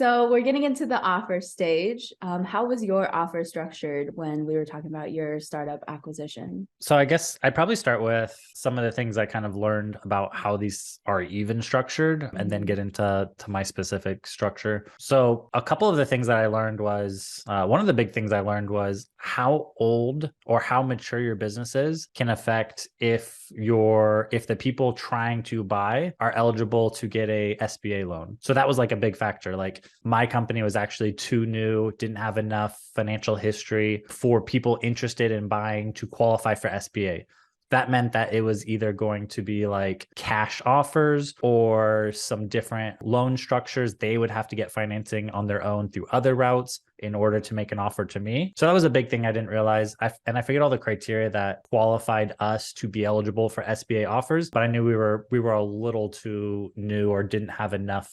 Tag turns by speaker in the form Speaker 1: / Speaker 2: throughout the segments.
Speaker 1: So we're getting into the offer stage. How was your offer structured when we were talking about your startup acquisition?
Speaker 2: So I guess I'd probably start with some of the things I kind of learned about how these are even structured and then
Speaker 1: Mhm.
Speaker 2: get into my specific structure. So a couple of the things that I learned was one of the big things I learned was how old or how mature your business is can affect if the people trying to buy are eligible to get a SBA loan. So that was like a big factor. Like my company was actually too new, didn't have enough financial history for people interested in buying to qualify for SBA. That meant that it was either going to be like cash offers or some different loan structures. They would have to get financing on their own through other routes in order to make an offer to me. So that was a big thing I didn't realize. I figured all the criteria that qualified us to be eligible for SBA offers, but I knew we were a little too new or didn't have enough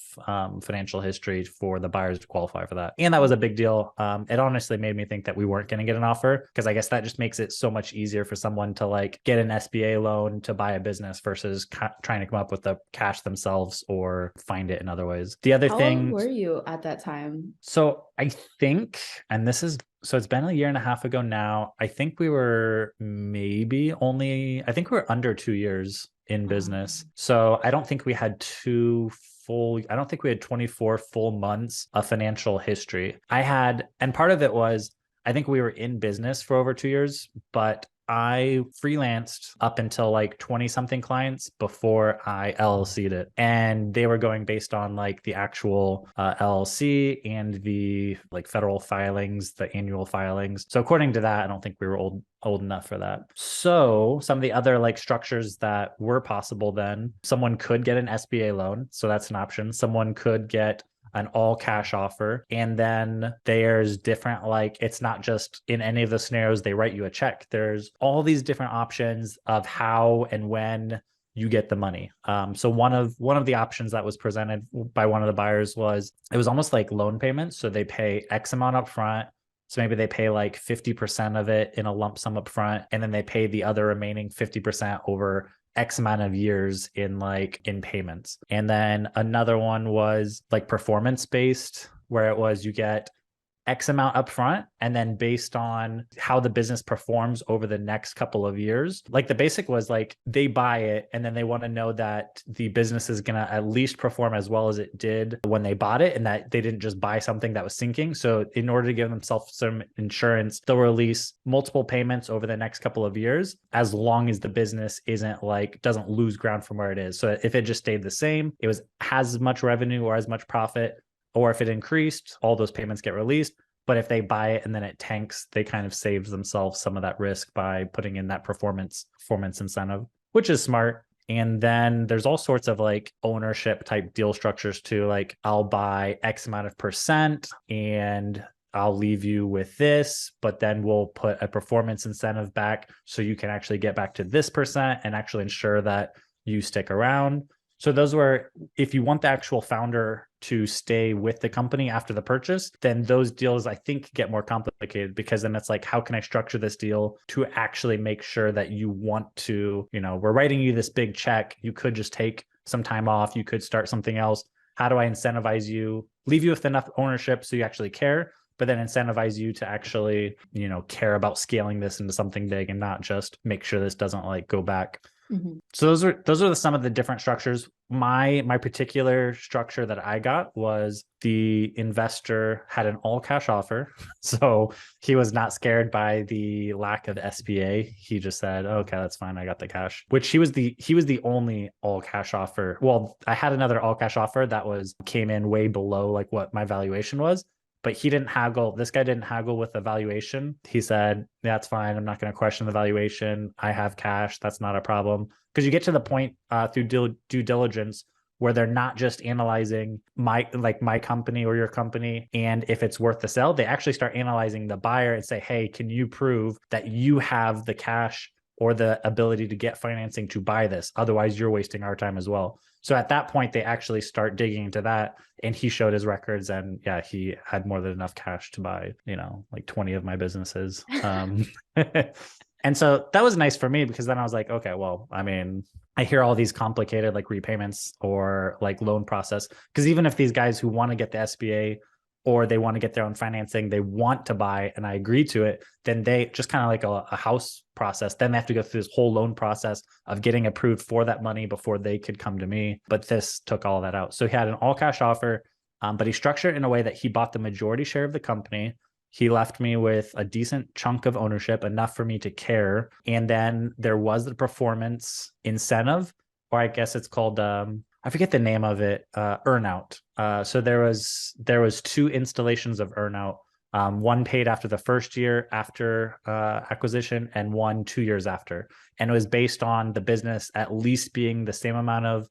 Speaker 2: financial history for the buyers to qualify for that. And that was a big deal. It honestly made me think that we weren't going to get an offer because I guess that just makes it so much easier for someone to like get an SBA loan to buy a business versus trying to come up with the cash themselves or find it in other ways. The other
Speaker 1: How old
Speaker 2: thing,
Speaker 1: were you at that time?
Speaker 2: so I think, and this is so it's been a year and a half ago now. I think we were maybe only, I think we were under 2 years in business.
Speaker 1: Um,
Speaker 2: So I don't think we had I don't think we had 24 full months of financial history. And part of it was, I think we were in business for over 2 years, but I freelanced up until like 20 something clients before I LLC'd it. And they were going based on like the actual LLC and the like federal filings, the annual filings. So according to that, I don't think we were old enough for that. So some of the other like structures that were possible then, someone could get an SBA loan. So that's an option. Someone could get an all cash offer. And then there's different, like, it's not just in any of the scenarios, they write you a check. There's all these different options of how and when you get the money. So one of the options that was presented by one of the buyers was it was almost like loan payments. So they pay X amount up front. So maybe they pay like 50% of it in a lump sum up front, and then they pay the other remaining 50% over X amount of years in payments. And then another one was like performance based, where it was you get X amount upfront, and then based on how the business performs over the next couple of years, like the basic was like they buy it and then they want to know that the business is going to at least perform as well as it did when they bought it and that they didn't just buy something that was sinking. So in order to give themselves some insurance, they'll release multiple payments over the next couple of years as long as the business doesn't lose ground from where it is. So if it just stayed the same, it was as much revenue or as much profit, or if it increased, all those payments get released. But if they buy it and then it tanks, they kind of save themselves some of that risk by putting in that performance incentive, which is smart. And then there's all sorts of like ownership type deal structures too. Like I'll buy X amount of percent and I'll leave you with this, but then we'll put a performance incentive back so you can actually get back to this percent and actually ensure that you stick around. So those were, if you want the actual founder to stay with the company after the purchase, then those deals I think get more complicated because then it's like, how can I structure this deal to actually make sure that you want to, we're writing you this big check. You could just take some time off. You could start something else. How do I incentivize you, leave you with enough ownership so you actually care, but then incentivize you to actually, care about scaling this into something big and not just make sure this doesn't like go back.
Speaker 1: mhm.
Speaker 2: So those are some of the different structures. My particular structure that I got was the investor had an all cash offer. So he was not scared by the lack of SBA. He just said, okay, that's fine. I got the cash, which he was the only all cash offer. Well, I had another all cash offer that came in way below like what my valuation was, but he didn't haggle. This guy didn't haggle with the valuation. He said, that's fine. I'm not going to question the valuation. I have cash. That's not a problem. Because you get to the point through due diligence where they're not just analyzing my company or your company and if it's worth the sell. They actually start analyzing the buyer and say, hey, can you prove that you have the cash or the ability to get financing to buy this? Otherwise, you're wasting our time as well. So at that point, they actually start digging into that. And he showed his records, and yeah, he had more than enough cash to buy, like 20 of my businesses. And so that was nice for me because then I was like, okay, well, I mean, I hear all these complicated like repayments or like loan process. Because even if these guys who want to get the SBA or they want to get their own financing, they want to buy and I agree to it, then they just kind of like a house process. Then they have to go through this whole loan process of getting approved for that money before they could come to me. But this took all that out. So he had an all cash offer, but he structured it in a way that he bought the majority share of the company. He left me with a decent chunk of ownership, enough for me to care. And then there was the performance incentive, or I guess it's called I forget the name of it, earnout. So there was two installations of earnout. One paid after the first year after acquisition, and one 2 years after. And it was based on the business at least being the same amount of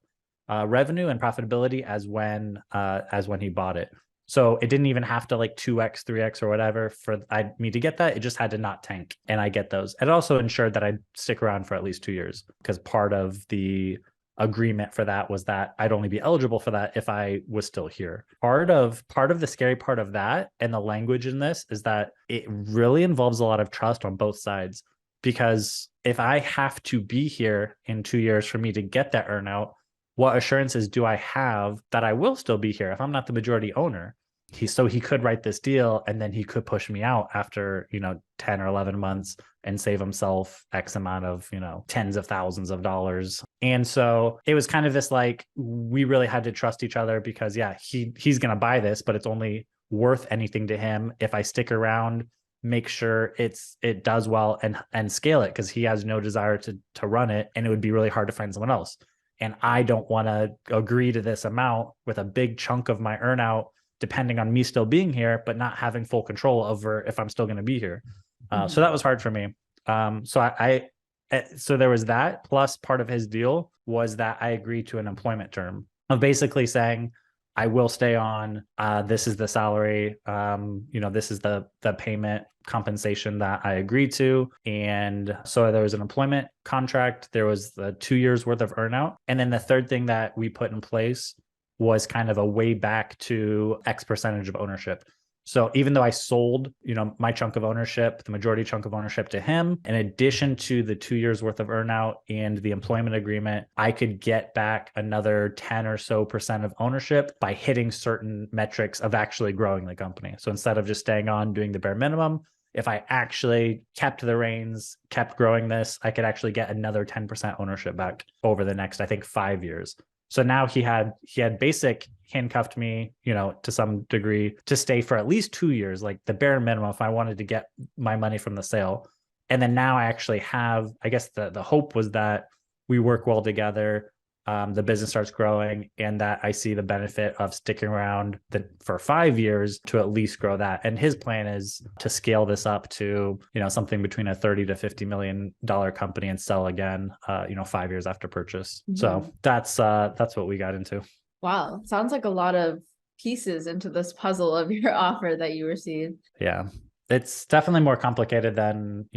Speaker 2: revenue and profitability as when he bought it. So it didn't even have to like 2x, 3x or whatever for me to get that. It just had to not tank. And I get those. It also ensured that I'd stick around for at least 2 years because part of the agreement for that was that I'd only be eligible for that if I was still here. Part of the scary part of that and the language in this is that it really involves a lot of trust on both sides. Because if I have to be here in 2 years for me to get that earnout, what assurances do I have that I will still be here if I'm not the majority owner? He could write this deal and then he could push me out after 10 or 11 months and save himself X amount of tens of thousands of dollars. And so it was kind of this like we really had to trust each other because yeah, he's gonna buy this, but it's only worth anything to him if I stick around, make sure it does well and scale it, because he has no desire to run it, and it would be really hard to find someone else. And I don't want to agree to this amount with a big chunk of my earnout depending on me still being here, but not having full control over if I'm still going to be here. So that was hard for me. So there was that. Plus, part of his deal was that I agreed to an employment term of basically saying, I will stay on. This is the salary. This is the payment compensation that I agreed to. And so there was an employment contract. There was the 2 years worth of earnout. And then the third thing that we put in place was kind of a way back to X percentage of ownership. So even though I sold, my chunk of ownership, the majority chunk of ownership to him, in addition to the 2 years worth of earnout and the employment agreement, I could get back another 10 or so percent of ownership by hitting certain metrics of actually growing the company. So instead of just staying on doing the bare minimum, if I actually kept the reins, kept growing this, I could actually get another 10% ownership back over the next, I think, 5 years. So now he had basic handcuffed me, to some degree to stay for at least 2 years, like the bare minimum if I wanted to get my money from the sale. And then now I actually have, I guess the hope was that we work well together. The business starts growing and that I see the benefit of sticking around for 5 years to at least grow that. And his plan is to scale this up to, something between a 30 to $50 million company and sell again, 5 years after purchase. Mm-hmm. So that's what we got into.
Speaker 1: Wow. Sounds like a lot of pieces into this puzzle of your offer that you received.
Speaker 2: Yeah. It's definitely more complicated than,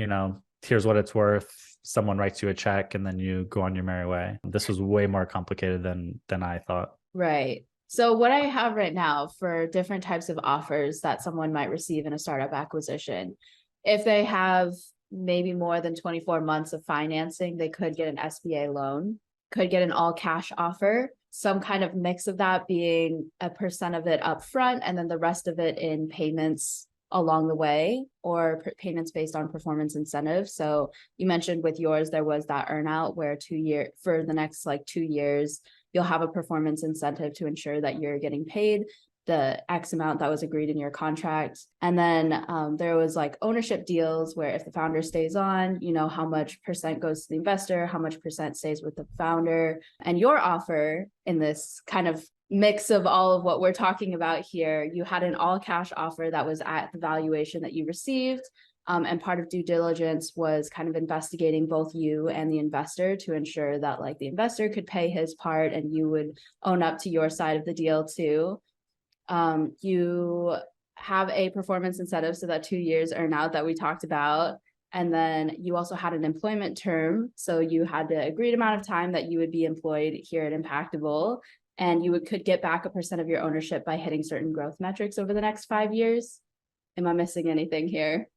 Speaker 2: here's what it's worth. Someone writes you a check and then you go on your merry way. This was way more complicated than I thought.
Speaker 1: Right. So what I have right now for different types of offers that someone might receive in a startup acquisition, if they have maybe more than 24 months of financing, they could get an SBA loan, could get an all cash offer, some kind of mix of that being a percent of it up front and then the rest of it in payments along the way, or payments based on performance incentives. So you mentioned with yours, there was that earnout where for the next 2 years, you'll have a performance incentive to ensure that you're getting paid the X amount that was agreed in your contract. And then there was ownership deals where if the founder stays on, how much percent goes to the investor, how much percent stays with the founder. And your offer in this kind of mix of all of what we're talking about here, you had an all cash offer that was at the valuation that you received. And part of due diligence was kind of investigating both you and the investor to ensure that the investor could pay his part and you would own up to your side of the deal too. You have a performance incentive, so that 2 years earnout that we talked about. And then you also had an employment term. So you had the agreed amount of time that you would be employed here at Impactable. And you could get back a percent of your ownership by hitting certain growth metrics over the next 5 years. Am I missing anything here?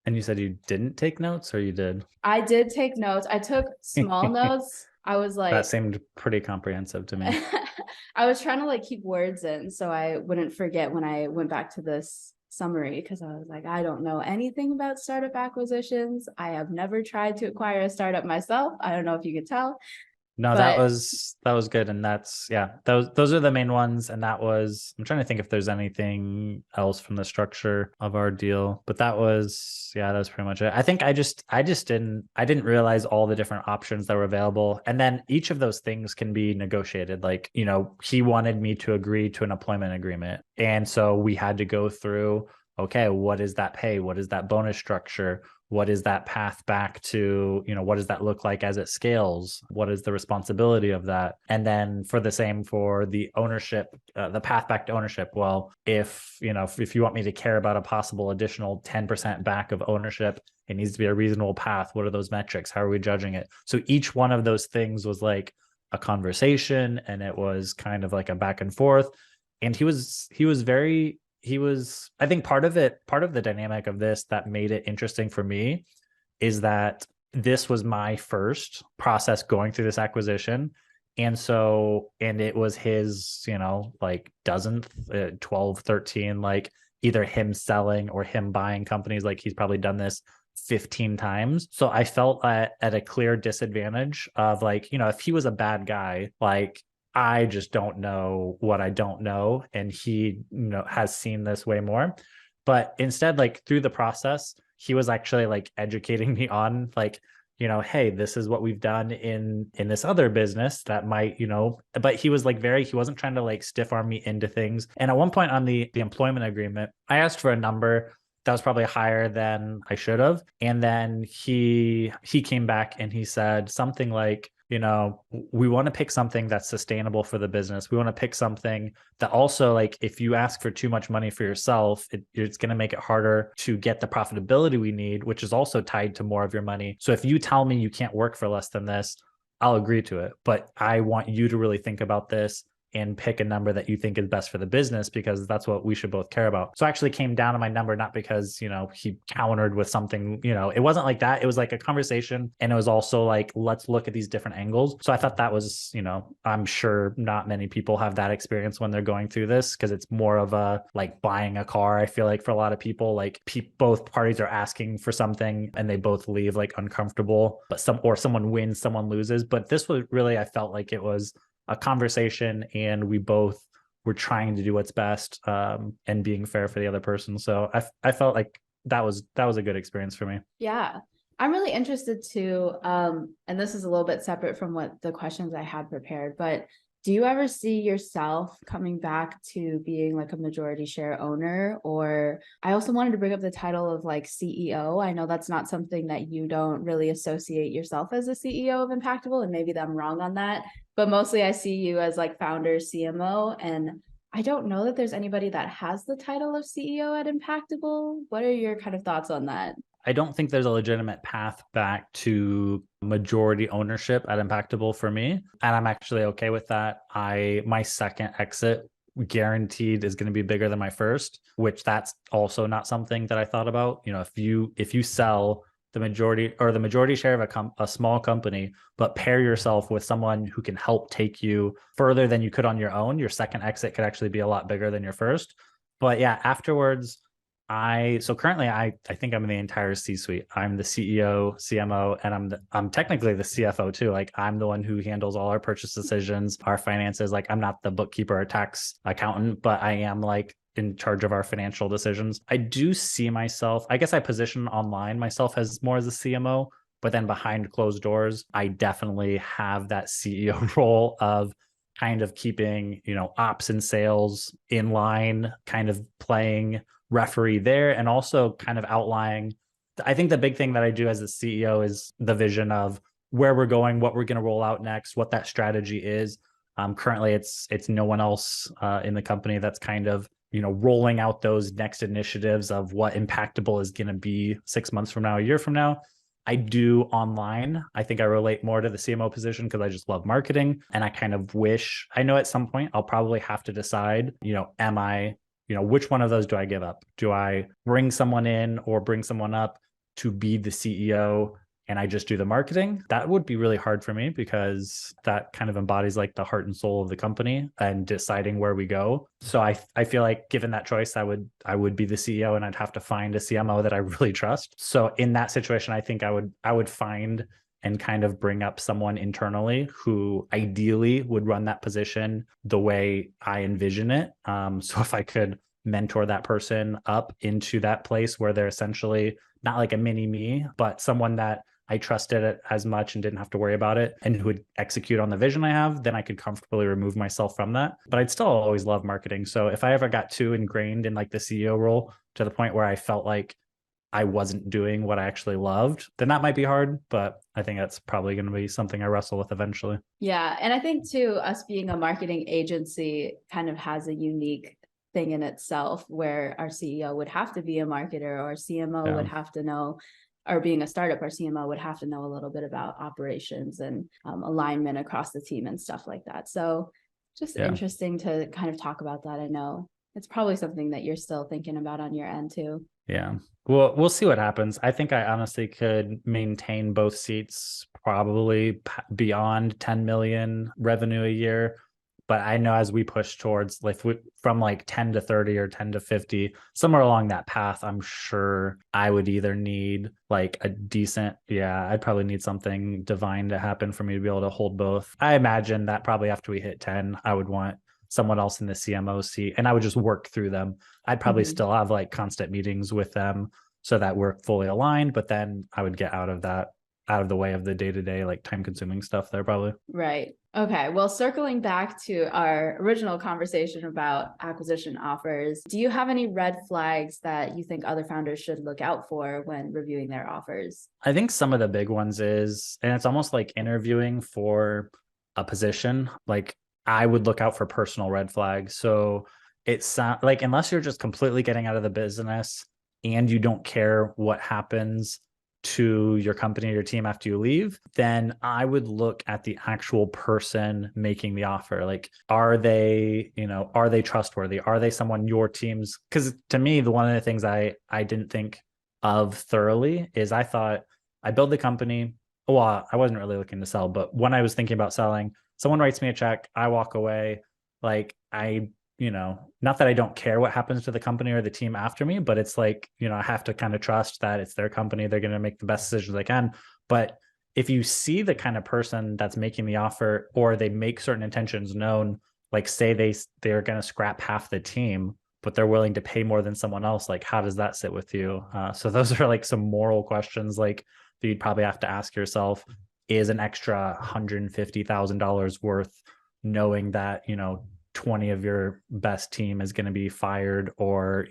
Speaker 2: And you said you didn't take notes, or you did?
Speaker 1: I did take notes. I took small notes. I was
Speaker 2: That
Speaker 1: like,
Speaker 2: seemed pretty comprehensive to me.
Speaker 1: I was trying to like keep words in so I wouldn't forget when I went back to this summary, because I was like, I don't know anything about startup acquisitions. I have never tried to acquire a startup myself. I don't know if you could tell,
Speaker 2: No,
Speaker 1: but
Speaker 2: that was good. And that's, yeah, those are the main ones. And that was, I'm trying to think if there's anything else from the structure of our deal, but that was, yeah, that was pretty much it. I think I didn't realize all the different options that were available. And then each of those things can be negotiated. Like, you know, he wanted me to agree to an employment agreement. And so we had to go through, okay, what is that pay? What is that bonus structure? What is that path back to, you know, what does that look like as it scales? What is the responsibility of that? And then for the same for the ownership, the path back to ownership. Well, if, you know, if you want me to care about a possible additional 10% back of ownership, it needs to be a reasonable path. What are those metrics? How are we judging it? So each one of those things was like a conversation, and it was kind of like a back and forth. And he was, I think part of the dynamic of this that made it interesting for me is that this was my first process going through this acquisition. And so, and it was his, you know, like dozenth, 12, 13, like either him selling or him buying companies. Like he's probably done this 15 times. So I felt at a clear disadvantage of like, you know, if he was a bad guy, like I just don't know what I don't know. And he, you know, has seen this way more. But instead, like through the process, he was actually like educating me on like, you know, hey, this is what we've done in this other business that might, you know, but he was like he wasn't trying to like stiff arm me into things. And at one point on the employment agreement, I asked for a number that was probably higher than I should have. And then he came back and he said something like, you know, we want to pick something that's sustainable for the business. We want to pick something that also, like, if you ask for too much money for yourself, it's going to make it harder to get the profitability we need, which is also tied to more of your money. So if you tell me you can't work for less than this, I'll agree to it. But I want you to really think about this and pick a number that you think is best for the business, because that's what we should both care about. So I actually came down to my number, not because, you know, he countered with something, you know, it wasn't like that. It was like a conversation. And it was also like, let's look at these different angles. So I thought that was, you know, I'm sure not many people have that experience when they're going through this, because it's more of a like buying a car. I feel like for a lot of people, like both parties are asking for something and they both leave like uncomfortable, but someone wins, someone loses. But this was really, I felt like it was a conversation, and we both were trying to do what's best, and being fair for the other person. So I felt like that was a good experience for me.
Speaker 1: yeah, I'm really interested too. And this is a little bit separate from what the questions I had prepared, but do you ever see yourself coming back to being like a majority share owner? Or I also wanted to bring up the title of like CEO. I know that's not something that you don't really associate yourself as a CEO of Impactable, and maybe I'm wrong on that, but mostly I see you as like founder, CMO, and I don't know that there's anybody that has the title of CEO at Impactable. What are your kind of thoughts on that?
Speaker 2: I don't think there's a legitimate path back to majority ownership at Impactable for me. And I'm actually okay with that. My second exit guaranteed is going to be bigger than my first, which that's also not something that I thought about. You know, if you sell the majority share of a small company, but pair yourself with someone who can help take you further than you could on your own, your second exit could actually be a lot bigger than your first. But yeah, afterwards, so currently I think I'm in the entire C-suite. I'm the CEO, CMO, and I'm technically the CFO too. Like I'm the one who handles all our purchase decisions, our finances. Like I'm not the bookkeeper or tax accountant, but I am like in charge of our financial decisions. I do see myself, I guess I position online myself as more as a CMO, but then behind closed doors, I definitely have that CEO role of kind of keeping, you know, ops and sales in line, kind of playing referee there, and also kind of outlining. I think the big thing that I do as the CEO is the vision of where we're going, what we're going to roll out next, what that strategy is. Currently, it's no one else in the company that's kind of, you know, rolling out those next initiatives of what Impactable is going to be 6 months from now, a year from now. I do online. I think I relate more to the CMO position because I just love marketing. And I kind of wish, I know at some point I'll probably have to decide, you know, which one of those do I give up? Do I bring someone in or bring someone up to be the CEO and I just do the marketing, that would be really hard for me because that kind of embodies like the heart and soul of the company and deciding where we go. So I feel like given that choice, I would be the CEO and I'd have to find a CMO that I really trust. So in that situation, I think I would find and kind of bring up someone internally who ideally would run that position the way I envision it. So if I could mentor that person up into that place where they're essentially not like a mini me, but someone that I trusted it as much and didn't have to worry about it and who would execute on the vision I have, then I could comfortably remove myself from that. But I'd still always love marketing. So if I ever got too ingrained in like the CEO role to the point where I felt like I wasn't doing what I actually loved, then that might be hard. But I think that's probably going to be something I wrestle with eventually.
Speaker 1: Yeah. And I think too, us being a marketing agency kind of has a unique thing in itself where our CEO would have to be a marketer, or CMO would have to know, or being a startup, our CMO would have to know a little bit about operations and alignment across the team and stuff like that. So just interesting to kind of talk about that. I know it's probably something that you're still thinking about on your end too.
Speaker 2: Yeah. Well, we'll see what happens. I think I honestly could maintain both seats probably beyond 10 million revenue a year. But I know as we push towards like from like 10 to 30 or 10 to 50, somewhere along that path, I'm sure I would either need like a decent, I'd probably need something divine to happen for me to be able to hold both. I imagine that probably after we hit 10, I would want someone else in the CMO seat and I would just work through them. I'd probably still have like constant meetings with them so that we're fully aligned, but then I would get out of the way of the day-to-day like time consuming stuff there probably.
Speaker 1: Right. Okay. Well, circling back to our original conversation about acquisition offers, do you have any red flags that you think other founders should look out for when reviewing their offers?
Speaker 2: I think some of the big ones is, and it's almost like interviewing for a position, like I would look out for personal red flags. So it's like, unless you're just completely getting out of the business and you don't care what happens to your company or your team after you leave, then I would look at the actual person making the offer. Like, are they trustworthy? Are they someone your team's? Because to me, one of the things I didn't think of thoroughly is I thought I build the company. Well, I wasn't really looking to sell, but when I was thinking about selling, someone writes me a check, I walk away. Like not that I don't care what happens to the company or the team after me, but it's like, I have to kind of trust that it's their company. They're going to make the best decisions they can. But if you see the kind of person that's making the offer or they make certain intentions known, like say they're going to scrap half the team, but they're willing to pay more than someone else, like how does that sit with you? So those are like some moral questions like that you'd probably have to ask yourself. Is an extra $150,000 worth knowing that 20 of your best team is going to be fired or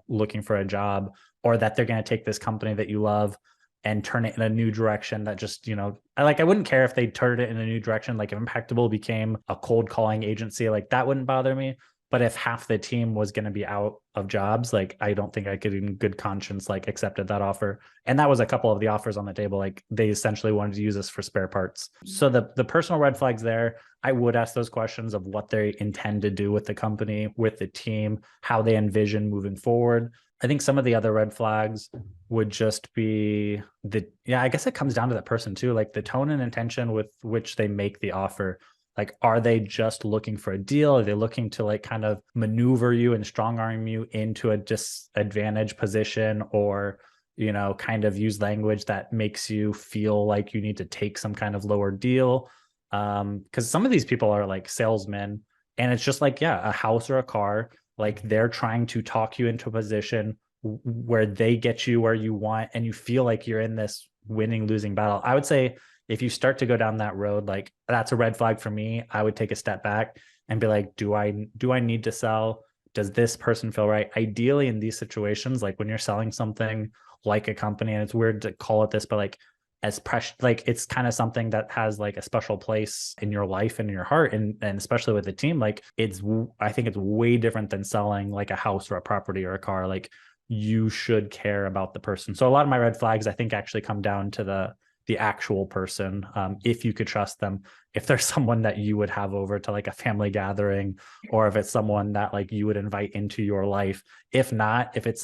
Speaker 2: looking for a job, or that they're going to take this company that you love and turn it in a new direction that just I wouldn't care if they turned it in a new direction, like if Impactable became a cold calling agency, like that wouldn't bother me. But if half the team was going to be out of jobs, like I don't think I could in good conscience like accepted that offer. And that was a couple of the offers on the table. Like they essentially wanted to use us for spare parts. So the personal red flags there, I would ask those questions of what they intend to do with the company, with the team, how they envision moving forward. I think some of the other red flags would just be I guess it comes down to that person too, like the tone and intention with which they make the offer. Like, are they just looking for a deal? Are they looking to like kind of maneuver you and strong arm you into a disadvantaged position, or, kind of use language that makes you feel like you need to take some kind of lower deal? Because some of these people are like salesmen and it's just like, a house or a car. Like they're trying to talk you into a position where they get you where you want and you feel like you're in this winning losing battle. I would say if you start to go down that road, like that's a red flag for me. I would take a step back and be like, do I need to sell? Does this person feel right? Ideally in these situations, like when you're selling something like a company, and it's weird to call it this, but like as precious, like it's kind of something that has like a special place in your life and in your heart. And especially with the team, like I think it's way different than selling like a house or a property or a car. Like you should care about the person. So a lot of my red flags, I think, actually come down to the actual person. If you could trust them, if there's someone that you would have over to like a family gathering, or if it's someone that like you would invite into your life. If not, if it's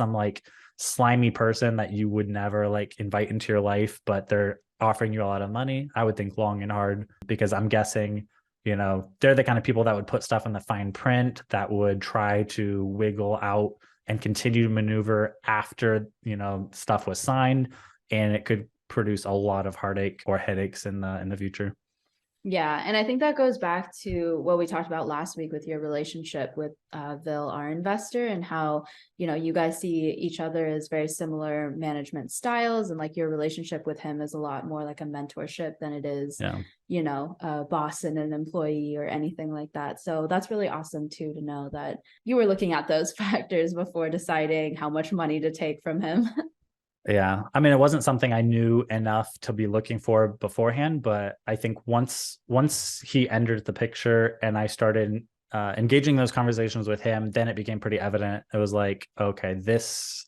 Speaker 2: slimy person that you would never like invite into your life, but they're offering you a lot of money, I would think long and hard, because I'm guessing, they're the kind of people that would put stuff in the fine print, that would try to wiggle out and continue to maneuver after, stuff was signed, and it could produce a lot of heartache or headaches in the future.
Speaker 1: Yeah, and I think that goes back to what we talked about last week with your relationship with Vil, our investor, and how, you guys see each other as very similar management styles, and like your relationship with him is a lot more like a mentorship than it is,
Speaker 2: Yeah.
Speaker 1: A boss and an employee or anything like that. So that's really awesome too, to know that you were looking at those factors before deciding how much money to take from him.
Speaker 2: Yeah. I mean, it wasn't something I knew enough to be looking for beforehand, but I think once he entered the picture and I started engaging those conversations with him, then it became pretty evident. It was like, okay,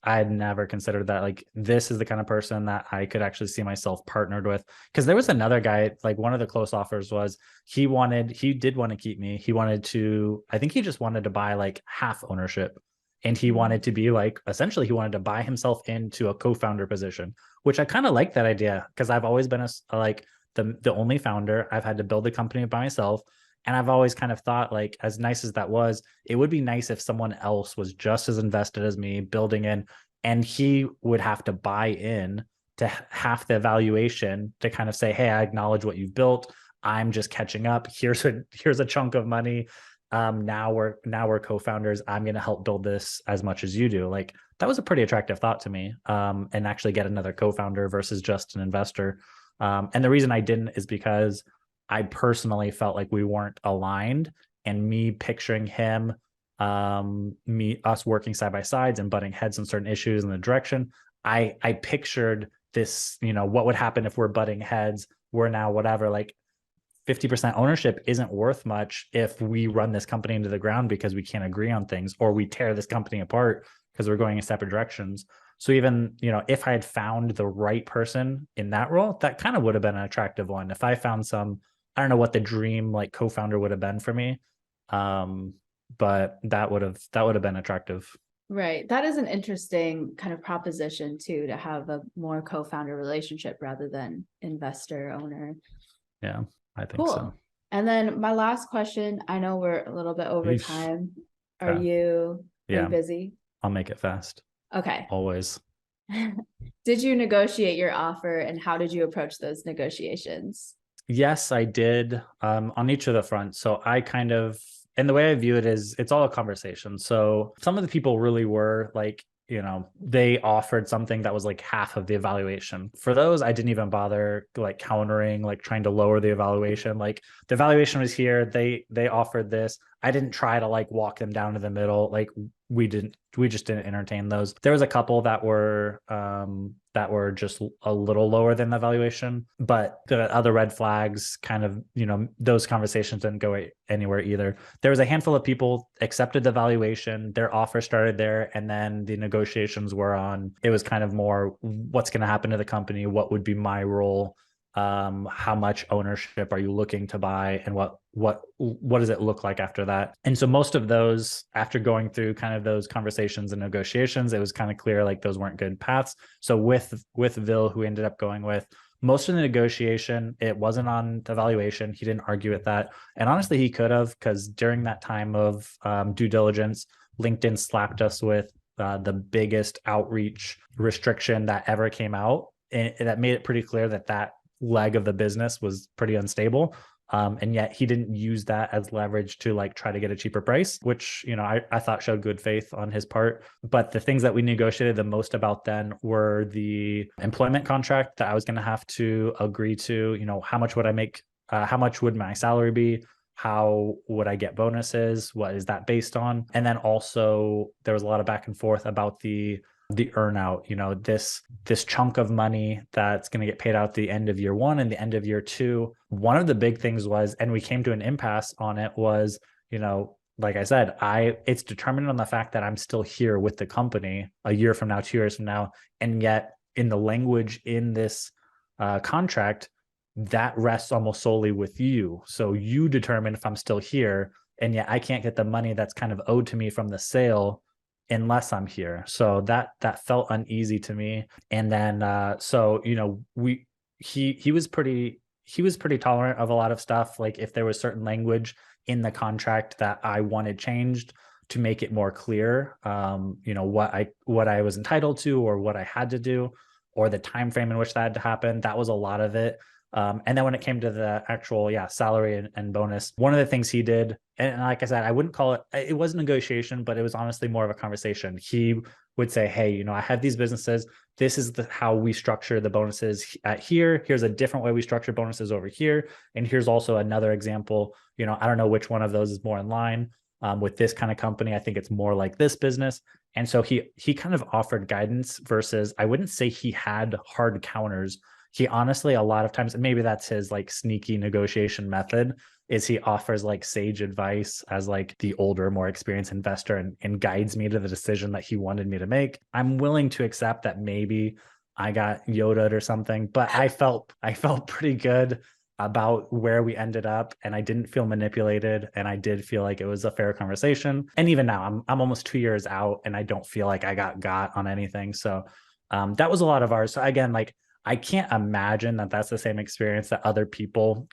Speaker 2: I had never considered that. Like, this is the kind of person that I could actually see myself partnered with. Because there was another guy, like one of the close offers was he did want to keep me. I think he just wanted to buy like half ownership. And he wanted to be like, essentially, he wanted to buy himself into a co-founder position, which I kind of like that idea, because I've always been like the only founder. I've had to build the company by myself. And I've always kind of thought, like, as nice as that was, it would be nice if someone else was just as invested as me building in, and he would have to buy in to half the valuation to kind of say, hey, I acknowledge what you've built. I'm just catching up. Here's a chunk of money. Now we're co-founders. I'm going to help build this as much as you do. Like, that was a pretty attractive thought to me. And actually get another co-founder versus just an investor. And the reason I didn't is because I personally felt like we weren't aligned, and me picturing him, us working side by sides and butting heads on certain issues in the direction. I pictured this, what would happen if we're butting heads? We're now whatever, like 50% ownership isn't worth much if we run this company into the ground because we can't agree on things, or we tear this company apart because we're going in separate directions. So even, if I had found the right person in that role, that kind of would have been an attractive one. If I found I don't know what the dream like co-founder would have been for me. But that would have been attractive.
Speaker 1: Right. That is an interesting kind of proposition too, to have a more co-founder relationship rather than investor owner.
Speaker 2: Yeah, I think
Speaker 1: Cool.
Speaker 2: so.
Speaker 1: And then my last question, I know we're a little bit over time. Are
Speaker 2: Okay.
Speaker 1: you
Speaker 2: Yeah.
Speaker 1: busy?
Speaker 2: I'll make it fast.
Speaker 1: Okay.
Speaker 2: Always.
Speaker 1: Did you negotiate your offer, and how did you approach those negotiations?
Speaker 2: Yes, I did, on each of the fronts. So and the way I view it is it's all a conversation. So some of the people really were like, they offered something that was like half of the evaluation. For those, I didn't even bother like countering, like trying to lower the evaluation. Like, the evaluation was here. They offered this. I didn't try to like walk them down to the middle. Like, we just didn't entertain those. There was a couple that were just a little lower than the valuation, but the other red flags kind of, those conversations didn't go anywhere either. There was a handful of people accepted the valuation, their offer started there, and then the negotiations were on. It was kind of more, what's going to happen to the company, what would be my role, how much ownership are you looking to buy, and what does it look like after that. And so most of those, after going through kind of those conversations and negotiations, it was kind of clear like those weren't good paths. So with Vil, who ended up going with, most of the negotiation, it wasn't on the valuation. He didn't argue with that, and honestly he could have, because during that time of due diligence, LinkedIn slapped us with the biggest outreach restriction that ever came out, and that made it pretty clear that leg of the business was pretty unstable. And yet he didn't use that as leverage to like try to get a cheaper price, which, I thought showed good faith on his part. But the things that we negotiated the most about then were the employment contract that I was going to have to agree to. How much would I make? How much would my salary be? How would I get bonuses? What is that based on? And then also there was a lot of back and forth about the earnout, this chunk of money that's going to get paid out at the end of year one and the end of year two. One of the big things was, and we came to an impasse on it, was, like I said, it's determined on the fact that I'm still here with the company a year from now, 2 years from now. And yet in the language in this contract, that rests almost solely with you. So you determine if I'm still here, and yet I can't get the money that's kind of owed to me from the sale unless I'm here. So that felt uneasy to me. And then so he was pretty tolerant of a lot of stuff. Like if there was certain language in the contract that I wanted changed to make it more clear, what I was entitled to or what I had to do, or the time frame in which that had to happen. That was a lot of it. And then when it came to the actual, salary and bonus, one of the things he did, and like I said, I wouldn't call it was a negotiation, but it was honestly more of a conversation. He would say, hey, I have these businesses. This is how we structure the bonuses at here. Here's a different way we structure bonuses over here. And here's also another example. I don't know which one of those is more in line with this kind of company. I think it's more like this business. And so he kind of offered guidance versus, I wouldn't say he had hard counters. He honestly, a lot of times, and maybe that's his like sneaky negotiation method, is he offers like sage advice as like the older, more experienced investor, and guides me to the decision that he wanted me to make. I'm willing to accept that maybe I got Yoda'd or something, but I felt pretty good about where we ended up, and I didn't feel manipulated, and I did feel like it was a fair conversation. And even now, I'm almost 2 years out, and I don't feel like I got on anything. So that was a lot of ours. So again, like I can't imagine that that's the same experience that other people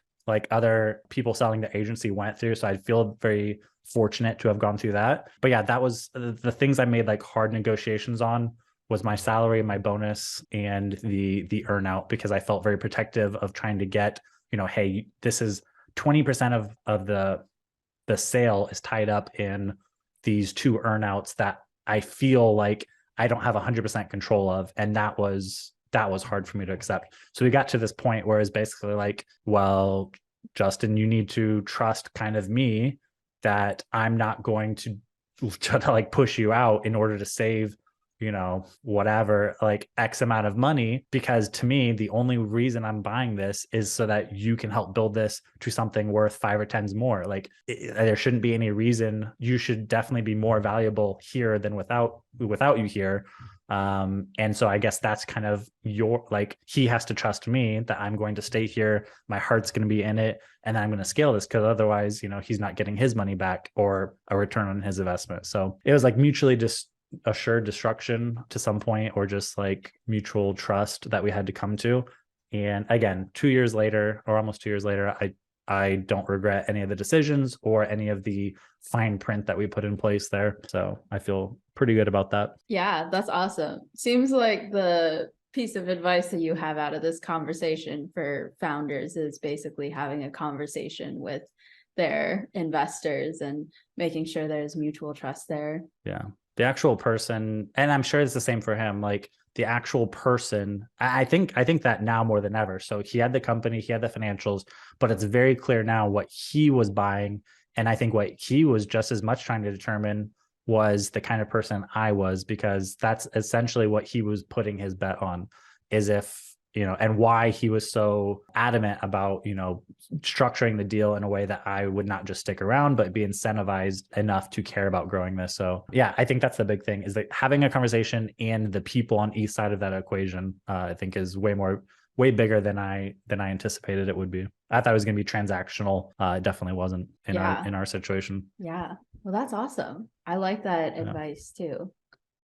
Speaker 2: selling the agency went through. So I feel very fortunate to have gone through that. But yeah, that was the things I made like hard negotiations on, was my salary, my bonus, and the earn out, because I felt very protective of trying to get, hey, this is 20% of the sale is tied up in these two earnouts that I feel like I don't have 100% control of. And that was hard for me to accept. So we got to this point where it's basically like, well, Justin, you need to trust kind of me that I'm not going to try to like push you out in order to save, whatever, like X amount of money, because to me, the only reason I'm buying this is so that you can help build this to something worth 5 or 10s more. Like there shouldn't be any reason. You should definitely be more valuable here than without you here. And so I guess that's kind of he has to trust me that I'm going to stay here. My heart's going to be in it, and I'm going to scale this, because otherwise, he's not getting his money back or a return on his investment. So it was like mutually just assured destruction to some point, or just like mutual trust that we had to come to. And again, 2 years later, or almost 2 years later, I don't regret any of the decisions or any of the fine print that we put in place there. So I feel pretty good about that.
Speaker 1: Yeah, that's awesome. Seems like the piece of advice that you have out of this conversation for founders is basically having a conversation with their investors and making sure there's mutual trust there.
Speaker 2: Yeah. The actual person, and I'm sure it's the same for him, like the actual person, I think that now more than ever. So he had the company, he had the financials, but it's very clear now what he was buying. And I think what he was just as much trying to determine was the kind of person I was, because that's essentially what he was putting his bet on, is if, and why he was so adamant about, structuring the deal in a way that I would not just stick around, but be incentivized enough to care about growing this. So yeah, I think that's the big thing, is that having a conversation and the people on each side of that equation, I think is way bigger than I anticipated it would be. I thought it was going to be transactional. It definitely wasn't in our situation.
Speaker 1: Yeah. Well, that's awesome. I like that advice too.